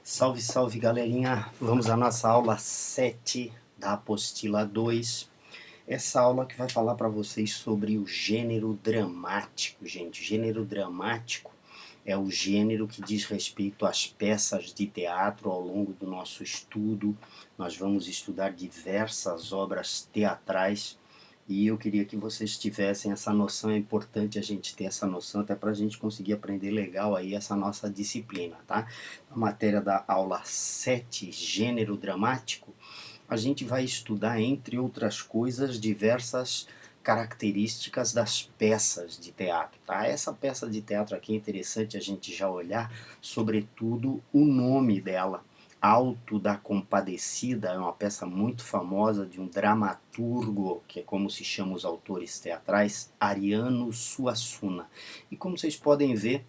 Salve, salve galerinha! Vamos à nossa aula 7 da apostila 2. Essa aula que vai falar para vocês sobre o gênero dramático, gente. O gênero dramático é o gênero que diz respeito às peças de teatro. Ao longo do nosso estudo, nós vamos estudar diversas obras teatrais. E eu queria que vocês tivessem essa noção. É importante a gente ter essa noção, até para a gente conseguir aprender legal aí essa nossa disciplina, tá? A matéria da aula 7, gênero dramático, a gente vai estudar, entre outras coisas, diversas características das peças de teatro, tá? Essa peça de teatro aqui é interessante a gente já olhar, sobretudo, o nome dela. Alto da Compadecida é uma peça muito famosa de um dramaturgo, que é como se chamam os autores teatrais, Ariano Suassuna. E como vocês podem ver,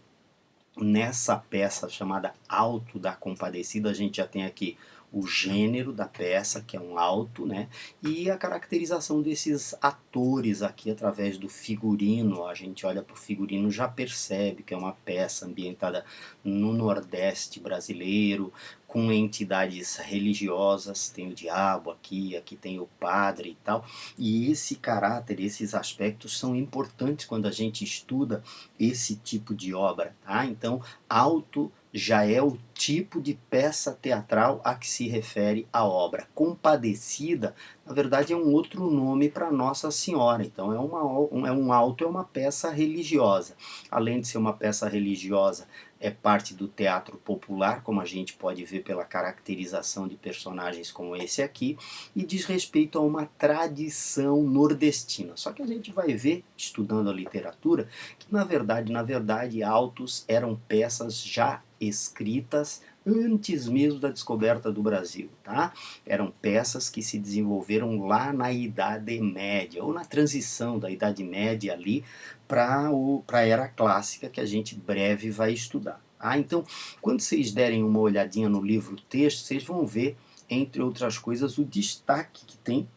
nessa peça chamada Alto da Compadecida, a gente já tem aqui o gênero da peça, que é um alto, né? E a caracterização desses atores aqui através do figurino. A gente olha para o figurino, já percebe que é uma peça ambientada no Nordeste brasileiro, com entidades religiosas. Tem o diabo aqui, aqui tem o padre e tal. E esse caráter, esses aspectos são importantes quando a gente estuda esse tipo de obra, tá? Então, alto já é o tipo de peça teatral a que se refere a obra. Compadecida, na verdade, é um outro nome para Nossa Senhora. Então, um alto é uma peça religiosa. Além de ser uma peça religiosa, é parte do teatro popular, como a gente pode ver pela caracterização de personagens como esse aqui, e diz respeito a uma tradição nordestina. Só que a gente vai ver, estudando a literatura, que na verdade, autos eram peças já escritas antes mesmo da descoberta do Brasil, tá? Eram peças que se desenvolveram lá na Idade Média, ou na transição da Idade Média ali para a Era Clássica, que a gente breve vai estudar. Ah, então, quando vocês derem uma olhadinha no livro texto, vocês vão ver, entre outras coisas, o destaque que tem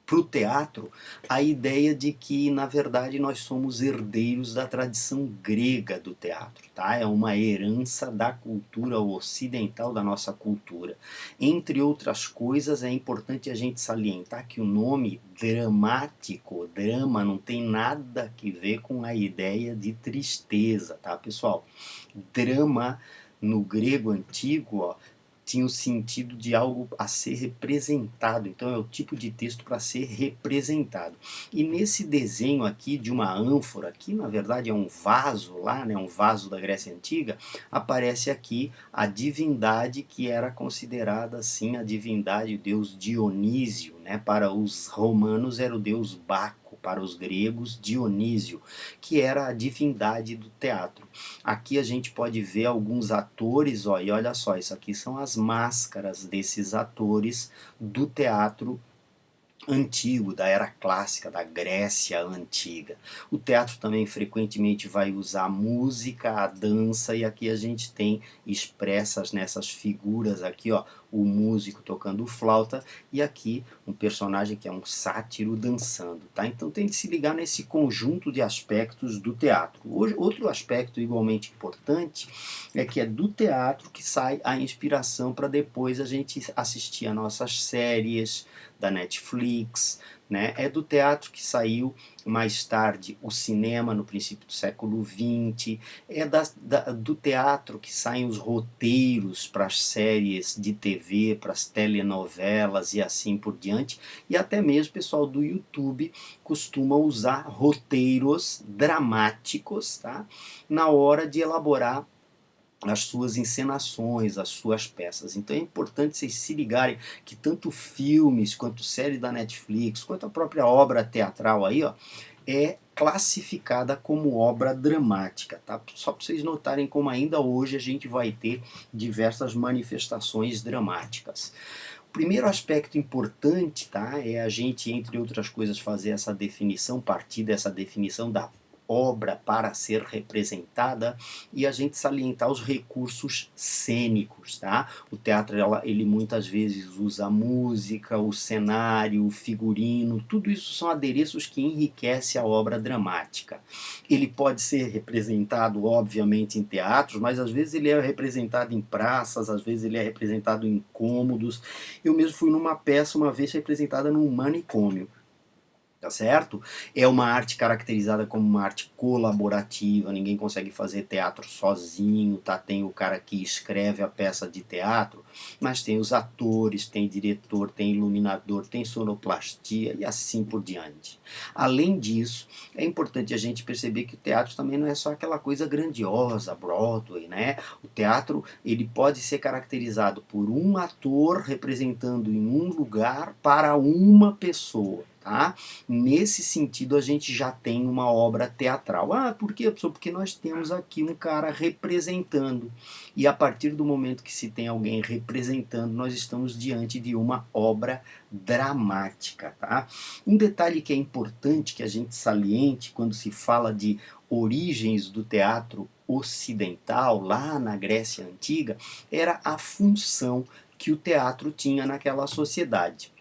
para o teatro a ideia de que, na verdade, nós somos herdeiros da tradição grega do teatro, tá? É uma herança da cultura ocidental, da nossa cultura. Entre outras coisas, é importante a gente salientar que o nome dramático, drama, não tem nada a ver com a ideia de tristeza, tá, pessoal? Drama, no grego antigo, ó, tinha o sentido de algo a ser representado. Então é o tipo de texto para ser representado. E nesse desenho aqui de uma ânfora, que na verdade é um vaso lá, né, um vaso da Grécia Antiga, aparece aqui a divindade que era considerada assim a divindade, o deus Dionísio, né? Para os romanos era o deus Baco, para os gregos Dionísio, que era a divindade do teatro. Aqui a gente pode ver alguns atores, ó, e olha só, isso aqui são as máscaras desses atores do teatro antigo, da era clássica, da Grécia antiga. O teatro também frequentemente vai usar a música, a dança, e aqui a gente tem expressas nessas figuras aqui, ó, o músico tocando flauta e aqui um personagem que é um sátiro dançando, tá? Então tem que se ligar nesse conjunto de aspectos do teatro. Hoje, outro aspecto igualmente importante é que é do teatro que sai a inspiração para depois a gente assistir a nossas séries da Netflix, né? É do teatro que saiu mais tarde o cinema no princípio do século XX, é do teatro que saem os roteiros para as séries de TV, para as telenovelas e assim por diante, e até mesmo o pessoal do YouTube costuma usar roteiros dramáticos, tá? Na hora de elaborar as suas encenações, as suas peças. Então é importante vocês se ligarem que tanto filmes, quanto séries da Netflix, quanto a própria obra teatral aí, ó, é classificada como obra dramática, tá? Só para vocês notarem como ainda hoje a gente vai ter diversas manifestações dramáticas. O primeiro aspecto importante, tá, é a gente, entre outras coisas, fazer essa definição, partir dessa definição da obra para ser representada e a gente salientar os recursos cênicos, tá? O teatro, ele muitas vezes usa a música, o cenário, o figurino, tudo isso são adereços que enriquecem a obra dramática. Ele pode ser representado, obviamente, em teatros, mas às vezes ele é representado em praças, às vezes ele é representado em cômodos. Eu mesmo fui numa peça uma vez representada num manicômio. Tá certo? É uma arte caracterizada como uma arte colaborativa, ninguém consegue fazer teatro sozinho, tá? Tem o cara que escreve a peça de teatro, mas tem os atores, tem diretor, tem iluminador, tem sonoplastia e assim por diante. Além disso, é importante a gente perceber que o teatro também não é só aquela coisa grandiosa, Broadway, né? O teatro, ele pode ser caracterizado por um ator representando em um lugar para uma pessoa. Tá? Nesse sentido, a gente já tem uma obra teatral. Ah, por quê, professor? Porque nós temos aqui um cara representando. E a partir do momento que se tem alguém representando, nós estamos diante de uma obra dramática. Tá? Um detalhe que é importante que a gente saliente quando se fala de origens do teatro ocidental, lá na Grécia Antiga, era a função que o teatro tinha naquela sociedade.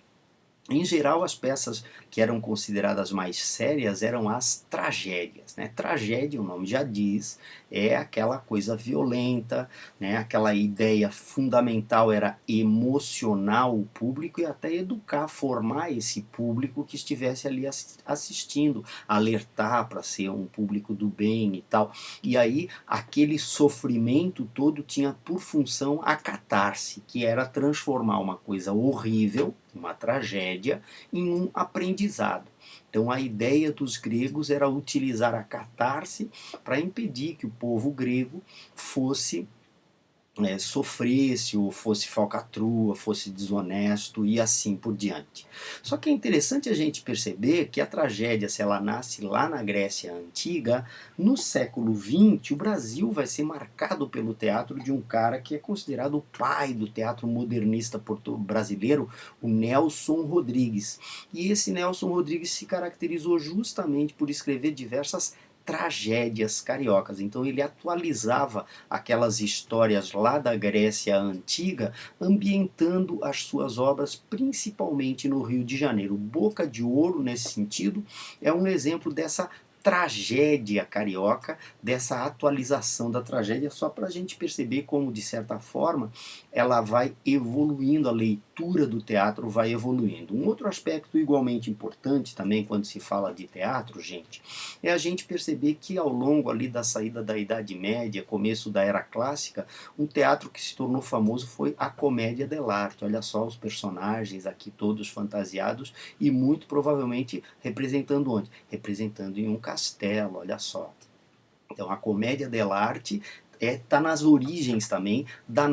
Em geral, as peças que eram consideradas mais sérias eram as tragédias. Né? Tragédia, o nome já diz, é aquela coisa violenta, né? Aquela ideia fundamental era emocionar o público e até educar, formar esse público que estivesse ali assistindo, alertar para ser um público do bem e tal. E aí, aquele sofrimento todo tinha por função a catarse, que era transformar uma coisa horrível, uma tragédia, em um aprendizado. Então a ideia dos gregos era utilizar a catarse para impedir que o povo grego fosse sofresse ou fosse falcatrua, fosse desonesto e assim por diante. Só que é interessante a gente perceber que a tragédia, se ela nasce lá na Grécia Antiga, no século XX o Brasil vai ser marcado pelo teatro de um cara que é considerado o pai do teatro modernista brasileiro, o Nelson Rodrigues. E esse Nelson Rodrigues se caracterizou justamente por escrever diversas tragédias cariocas. Então ele atualizava aquelas histórias lá da Grécia Antiga, ambientando as suas obras principalmente no Rio de Janeiro. Boca de Ouro, nesse sentido, é um exemplo dessa tragédia carioca, dessa atualização da tragédia, só para a gente perceber como, de certa forma, ela vai evoluindo, a leitura do teatro vai evoluindo. Um outro aspecto igualmente importante também quando se fala de teatro, gente, é a gente perceber que ao longo ali da saída da Idade Média, começo da Era Clássica, um teatro que se tornou famoso foi a comédia dell'arte. Olha só os personagens aqui todos fantasiados e muito provavelmente representando onde? Representando em um castelo, olha só. Então a comédia dell'arte está nas origens também do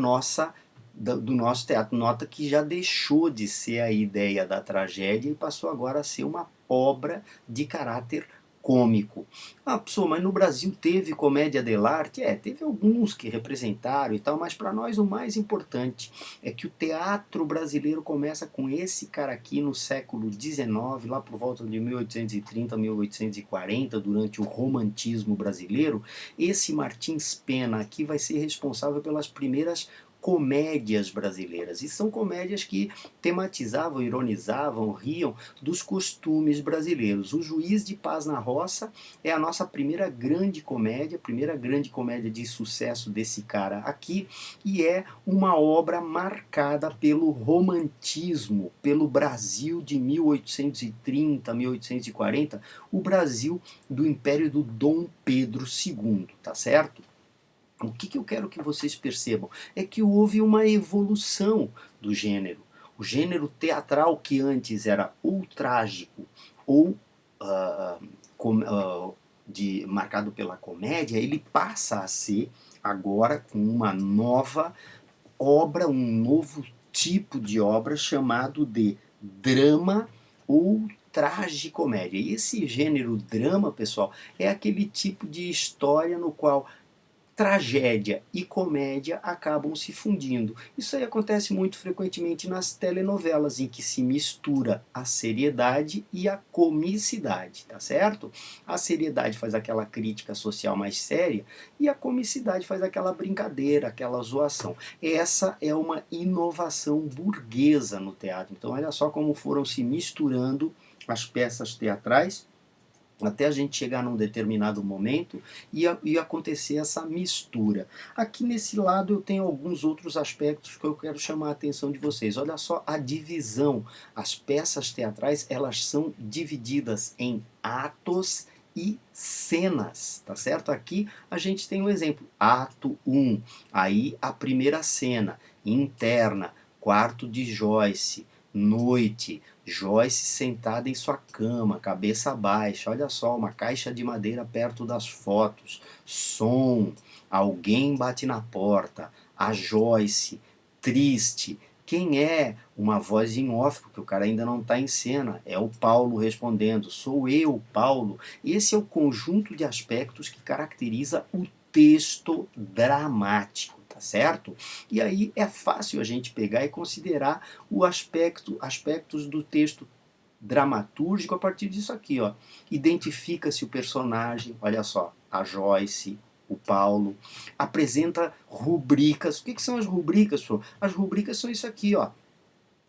nosso teatro. Nota que já deixou de ser a ideia da tragédia e passou agora a ser uma obra de caráter cômico. Ah, pessoal, mas no Brasil teve comédia dell'arte? Teve alguns que representaram e tal, mas para nós o mais importante é que o teatro brasileiro começa com esse cara aqui no século XIX, lá por volta de 1830, 1840, durante o romantismo brasileiro. Esse Martins Pena aqui vai ser responsável pelas primeiras comédias brasileiras, e são comédias que tematizavam, ironizavam, riam dos costumes brasileiros. O Juiz de Paz na Roça é a nossa primeira grande comédia de sucesso desse cara aqui, e é uma obra marcada pelo romantismo, pelo Brasil de 1830, 1840, o Brasil do Império do Dom Pedro II, tá certo? O que eu quero que vocês percebam é que houve uma evolução do gênero. O gênero teatral, que antes era ou trágico ou marcado pela comédia, ele passa a ser agora com uma nova obra, um novo tipo de obra chamado de drama ou tragicomédia. E esse gênero drama, pessoal, é aquele tipo de história no qual tragédia e comédia acabam se fundindo. Isso aí acontece muito frequentemente nas telenovelas, em que se mistura a seriedade e a comicidade, tá certo? A seriedade faz aquela crítica social mais séria e a comicidade faz aquela brincadeira, aquela zoação. Essa é uma inovação burguesa no teatro. Então olha só como foram se misturando as peças teatrais até a gente chegar num determinado momento e acontecer essa mistura. Aqui nesse lado eu tenho alguns outros aspectos que eu quero chamar a atenção de vocês. Olha só a divisão. As peças teatrais, elas são divididas em atos e cenas, tá certo? Aqui a gente tem um exemplo, ato 1, aí a primeira cena, interna, quarto de Joyce, noite, Joyce sentada em sua cama, cabeça baixa, olha só, uma caixa de madeira perto das fotos, som, alguém bate na porta, a Joyce, triste, quem é? Uma voz em off, porque o cara ainda não está em cena, é o Paulo respondendo, sou eu, Paulo. Esse é o conjunto de aspectos que caracteriza o texto dramático, tá certo? E aí é fácil a gente pegar e considerar aspectos do texto dramatúrgico a partir disso aqui, ó. Identifica-se o personagem, olha só, a Joyce, o Paulo, apresenta rubricas. O que são as rubricas, senhor? As rubricas são isso aqui, ó.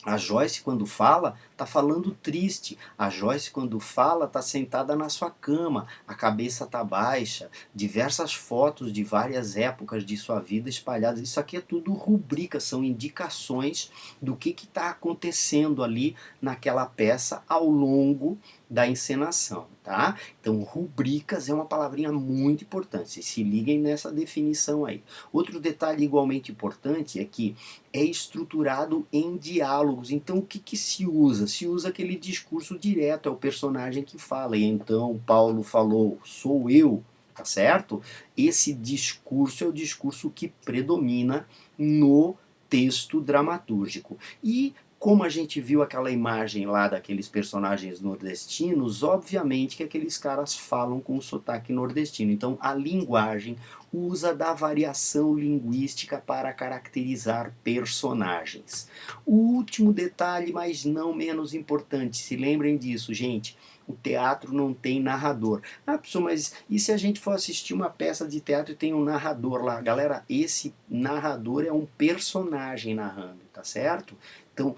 A Joyce, quando fala, está falando triste. A Joyce, quando fala, está sentada na sua cama. A cabeça está baixa. Diversas fotos de várias épocas de sua vida espalhadas. Isso aqui é tudo rubrica, são indicações do que está acontecendo ali naquela peça ao longo da encenação, tá? Então, rubricas é uma palavrinha muito importante. Vocês se liguem nessa definição aí. Outro detalhe igualmente importante é que é estruturado em diálogos. Então, o que se usa? Se usa aquele discurso direto, é o personagem que fala. E então, Paulo falou, sou eu, tá certo? Esse discurso é o discurso que predomina no texto dramatúrgico. E como a gente viu aquela imagem lá daqueles personagens nordestinos, obviamente que aqueles caras falam com sotaque nordestino. Então a linguagem usa da variação linguística para caracterizar personagens. O último detalhe, mas não menos importante, se lembrem disso, gente. O teatro não tem narrador. Ah, pessoal, mas e se a gente for assistir uma peça de teatro e tem um narrador lá? Galera, esse narrador é um personagem narrando, tá certo? Então,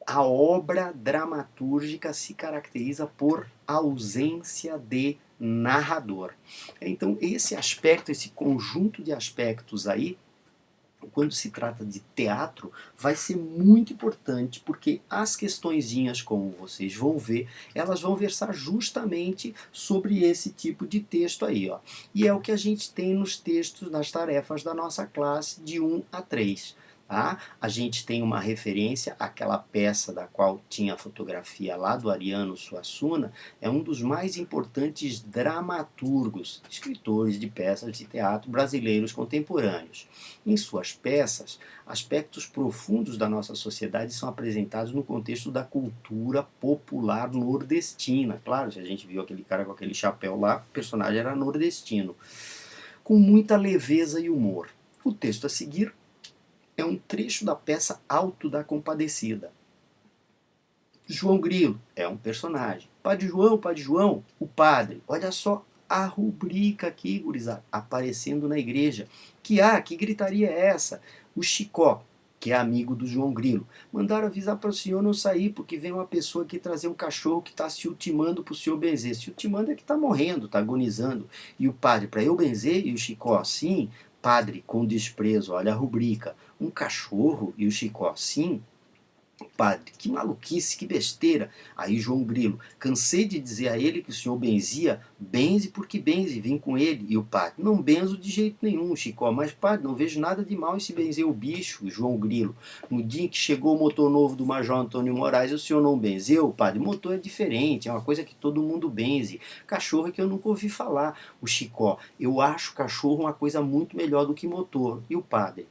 a obra dramatúrgica se caracteriza por ausência de narrador. Então, esse aspecto, esse conjunto de aspectos aí, quando se trata de teatro, vai ser muito importante, porque as questõezinhas, como vocês vão ver, elas vão versar justamente sobre esse tipo de texto aí, ó. E é o que a gente tem nos textos, nas tarefas da nossa classe de 1 a 3. Tá? A gente tem uma referência àquela peça da qual tinha a fotografia lá do Ariano Suassuna, é um dos mais importantes dramaturgos, escritores de peças de teatro brasileiros contemporâneos. Em suas peças, aspectos profundos da nossa sociedade são apresentados no contexto da cultura popular nordestina. Claro, se a gente viu aquele cara com aquele chapéu lá, o personagem era nordestino. Com muita leveza e humor. O texto a seguir é um trecho da peça Alto da Compadecida. João Grilo é um personagem. Padre João, o padre. Olha só a rubrica aqui, gurizada, aparecendo na igreja. Que gritaria é essa? O Chicó, que é amigo do João Grilo. Mandaram avisar para o senhor não sair, porque vem uma pessoa aqui trazer um cachorro que está se ultimando para o senhor benzer. Se ultimando é que está morrendo, está agonizando. E o padre, para eu benzer? E o Chicó, sim. Padre, com desprezo, olha a rubrica. Um cachorro? E o Chicó, sim. Padre, que maluquice, que besteira. Aí João Grilo, cansei de dizer a ele que o senhor benzia, benze porque benze, vim com ele. E o padre, não benzo de jeito nenhum, Chicó, mas padre, não vejo nada de mal em se benzer o bicho, João Grilo. No dia em que chegou o motor novo do Major Antônio Moraes, o senhor não benzeu, padre? Motor é diferente, é uma coisa que todo mundo benze. Cachorro é que eu nunca ouvi falar. O Chicó, eu acho cachorro uma coisa muito melhor do que motor. E o padre,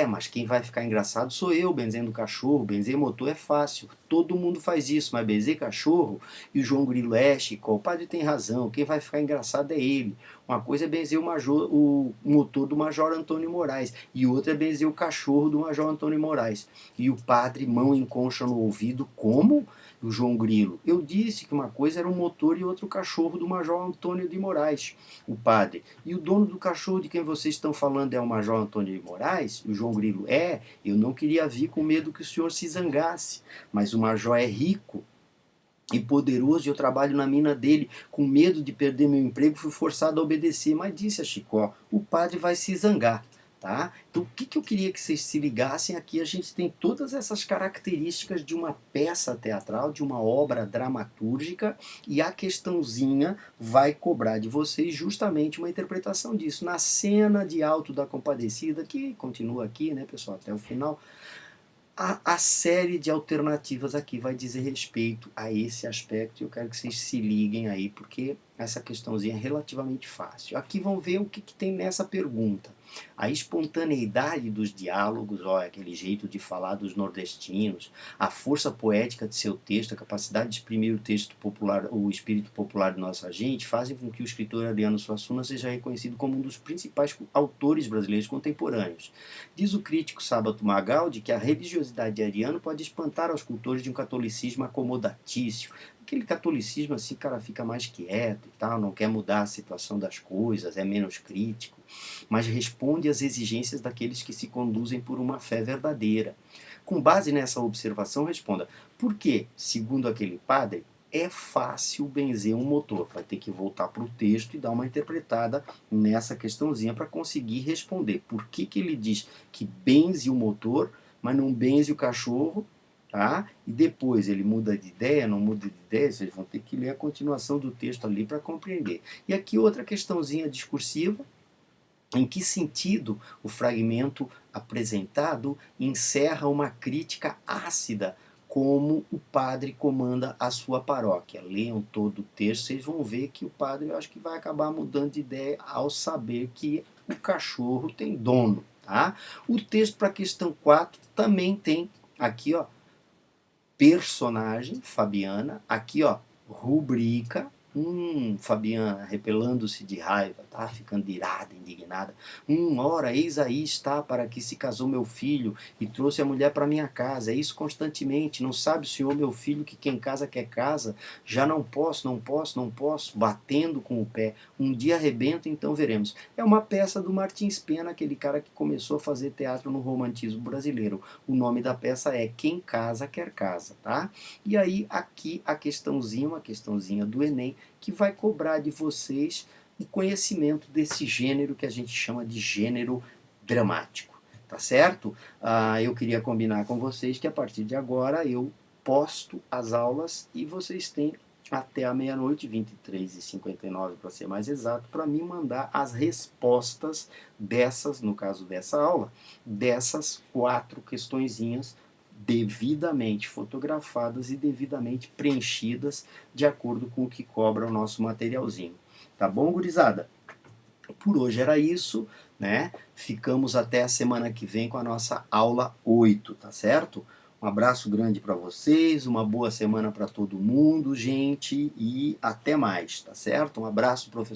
mas quem vai ficar engraçado sou eu, benzendo cachorro, benzer motor é fácil, todo mundo faz isso, mas benzer cachorro? E o João Grilo, Chico, o padre tem razão, quem vai ficar engraçado é ele. Uma coisa é benzer o motor do Major Antônio Moraes, e outra é benzer o cachorro do Major Antônio Moraes. E o padre, mão em concha no ouvido, como? O João Grilo. Eu disse que uma coisa era o motor e outra o cachorro do Major Antônio de Moraes, o padre. E o dono do cachorro de quem vocês estão falando é o Major Antônio de Moraes? O João Grilo. Eu não queria vir com medo que o senhor se zangasse, mas o Major é rico e poderoso, e eu trabalho na mina dele, com medo de perder meu emprego, fui forçado a obedecer. Mas disse a Chicó, o padre vai se zangar. Tá? Então, o que eu queria que vocês se ligassem aqui? A gente tem todas essas características de uma peça teatral, de uma obra dramatúrgica, e a questãozinha vai cobrar de vocês justamente uma interpretação disso. Na cena de Alto da Compadecida, que continua aqui, né, pessoal, até o final, a série de alternativas aqui vai dizer respeito a esse aspecto, e eu quero que vocês se liguem aí, porque essa questãozinha é relativamente fácil. Aqui vão ver o que tem nessa pergunta. A espontaneidade dos diálogos, ó, aquele jeito de falar dos nordestinos, a força poética de seu texto, a capacidade de exprimir o texto popular, o espírito popular de nossa gente, fazem com que o escritor Ariano Suassuna seja reconhecido como um dos principais autores brasileiros contemporâneos. Diz o crítico Sábato Magaldi que a religiosidade de Ariano pode espantar aos cultores de um catolicismo acomodatício. Aquele catolicismo assim, o cara fica mais quieto e tal, não quer mudar a situação das coisas, é menos crítico, mas responde às exigências daqueles que se conduzem por uma fé verdadeira. Com base nessa observação, responda: por que, segundo aquele padre, é fácil benzer um motor? Vai ter que voltar para o texto e dar uma interpretada nessa questãozinha para conseguir responder. Por que ele diz que benze o motor, mas não benze o cachorro? Tá? E depois ele muda de ideia, não muda de ideia, vocês vão ter que ler a continuação do texto ali para compreender. E aqui outra questãozinha discursiva: em que sentido o fragmento apresentado encerra uma crítica ácida como o padre comanda a sua paróquia? Leiam todo o texto, vocês vão ver que o padre, eu acho que vai acabar mudando de ideia ao saber que o cachorro tem dono. Tá? O texto para a questão 4 também tem aqui, ó, personagem, Fabiana, aqui ó, rubrica, Fabiana repelando-se de raiva, tá? Ficando irada, indignada. Ora, eis aí está para que se casou meu filho e trouxe a mulher para minha casa. É isso constantemente. Não sabe o senhor, meu filho, que quem casa quer casa? Já não posso, não posso, não posso, batendo com o pé. Um dia arrebenta, então veremos. É uma peça do Martins Pena, aquele cara que começou a fazer teatro no romantismo brasileiro. O nome da peça é Quem Casa Quer Casa, tá? E aí, aqui, a questãozinha, uma questãozinha do Enem, que vai cobrar de vocês o conhecimento desse gênero que a gente chama de gênero dramático, tá certo? Eu queria combinar com vocês que a partir de agora eu posto as aulas e vocês têm até a meia-noite, 23h59 para ser mais exato, para me mandar as respostas dessas, no caso dessa aula, dessas 4 questõezinhas devidamente fotografadas e devidamente preenchidas de acordo com o que cobra o nosso materialzinho. Tá bom, gurizada? Por hoje era isso, né? Ficamos até a semana que vem com a nossa aula 8, tá certo? Um abraço grande para vocês, uma boa semana para todo mundo, gente, e até mais, tá certo? Um abraço, professor.